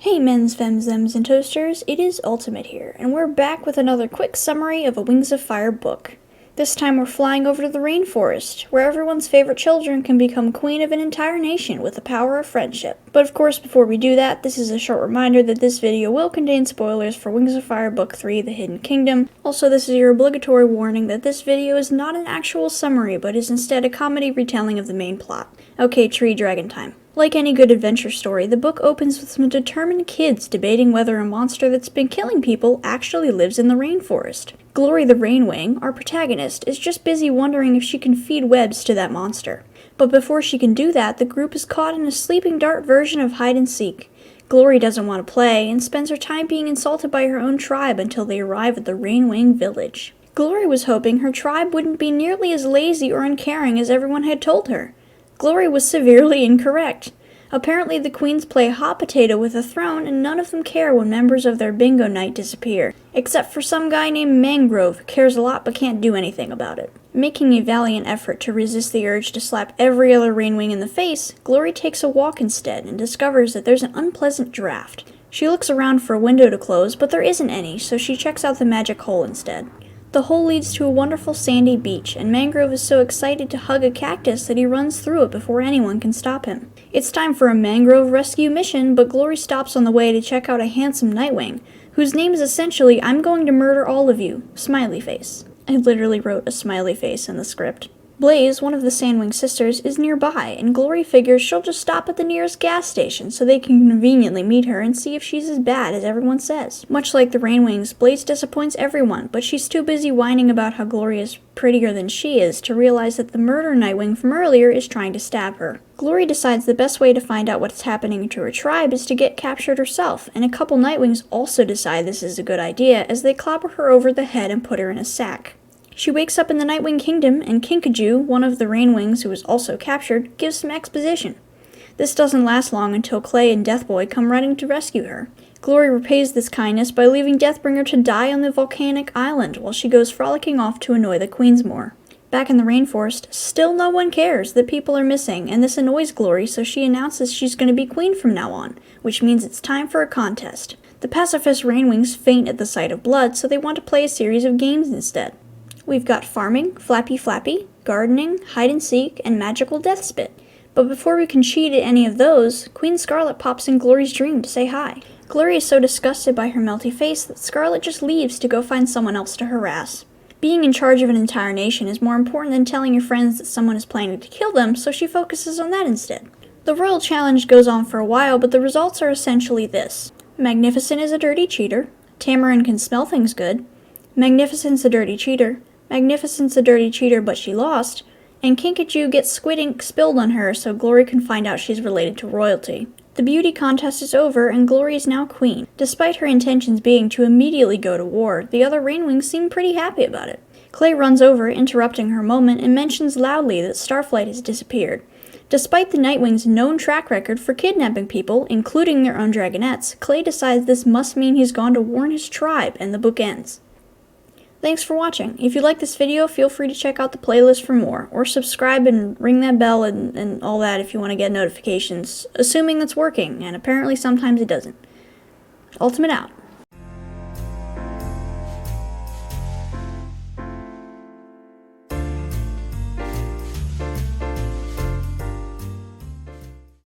Hey men's, femmes, thems, and toasters, it is Ultimate here, and we're back with another quick summary of a Wings of Fire book. This time we're flying over to the rainforest, where everyone's favorite children can become queen of an entire nation with the power of friendship. But of course, before we do that, this is a short reminder that this video will contain spoilers for Wings of Fire Book 3, The Hidden Kingdom. Also, this is your obligatory warning that this video is not an actual summary, but is instead a comedy retelling of the main plot. Okay, tree dragon time. Like any good adventure story, the book opens with some determined kids debating whether a monster that's been killing people actually lives in the rainforest. Glory the Rainwing, our protagonist, is just busy wondering if she can feed webs to that monster. But before she can do that, the group is caught in a sleeping dart version of hide and seek. Glory doesn't want to play, and spends her time being insulted by her own tribe until they arrive at the Rainwing village. Glory was hoping her tribe wouldn't be nearly as lazy or uncaring as everyone had told her. Glory was severely incorrect. Apparently the queens play hot potato with a throne, and none of them care when members of their bingo night disappear. Except for some guy named Mangrove, who cares a lot but can't do anything about it. Making a valiant effort to resist the urge to slap every other Rainwing in the face, Glory takes a walk instead and discovers that there's an unpleasant draft. She looks around for a window to close, but there isn't any, so she checks out the magic hole instead. The hole leads to a wonderful sandy beach, and Mangrove is so excited to hug a cactus that he runs through it before anyone can stop him. It's time for a Mangrove rescue mission, but Glory stops on the way to check out a handsome Nightwing, whose name is essentially, "I'm going to murder all of you," smiley face. I literally wrote a smiley face in the script. Blaze, one of the Sandwing sisters, is nearby, and Glory figures she'll just stop at the nearest gas station so they can conveniently meet her and see if she's as bad as everyone says. Much like the Rainwings, Blaze disappoints everyone, but she's too busy whining about how Glory is prettier than she is to realize that the murder Nightwing from earlier is trying to stab her. Glory decides the best way to find out what's happening to her tribe is to get captured herself, and a couple Nightwings also decide this is a good idea as they clobber her over the head and put her in a sack. She wakes up in the Nightwing Kingdom, and Kinkajou, one of the Rainwings who was also captured, gives some exposition. This doesn't last long until Clay and Deathboy come running to rescue her. Glory repays this kindness by leaving Deathbringer to die on the volcanic island while she goes frolicking off to annoy the queens more. Back in the rainforest, still no one cares that people are missing, and this annoys Glory, so she announces she's going to be queen from now on, which means it's time for a contest. The pacifist Rainwings faint at the sight of blood, so they want to play a series of games instead. We've got farming, Flappy Flappy, gardening, hide and seek, and magical death spit. But before we can cheat at any of those, Queen Scarlet pops in Glory's dream to say hi. Glory is so disgusted by her melty face that Scarlet just leaves to go find someone else to harass. Being in charge of an entire nation is more important than telling your friends that someone is planning to kill them, so she focuses on that instead. The royal challenge goes on for a while, but the results are essentially this. Magnificent is a dirty cheater, Tamarin can smell things good, Magnificent's a dirty cheater, Magnificent's a dirty cheater but she lost, and Kinkajou gets squid ink spilled on her so Glory can find out she's related to royalty. The beauty contest is over and Glory is now queen. Despite her intentions being to immediately go to war, the other Rainwings seem pretty happy about it. Clay runs over, interrupting her moment, and mentions loudly that Starflight has disappeared. Despite the Nightwing's known track record for kidnapping people, including their own dragonettes, Clay decides this must mean he's gone to warn his tribe, and the book ends. Thanks for watching. If you like this video, feel free to check out the playlist for more, or subscribe and ring that bell and all that if you want to get notifications, assuming that's working, and apparently sometimes it doesn't. Ultimate out.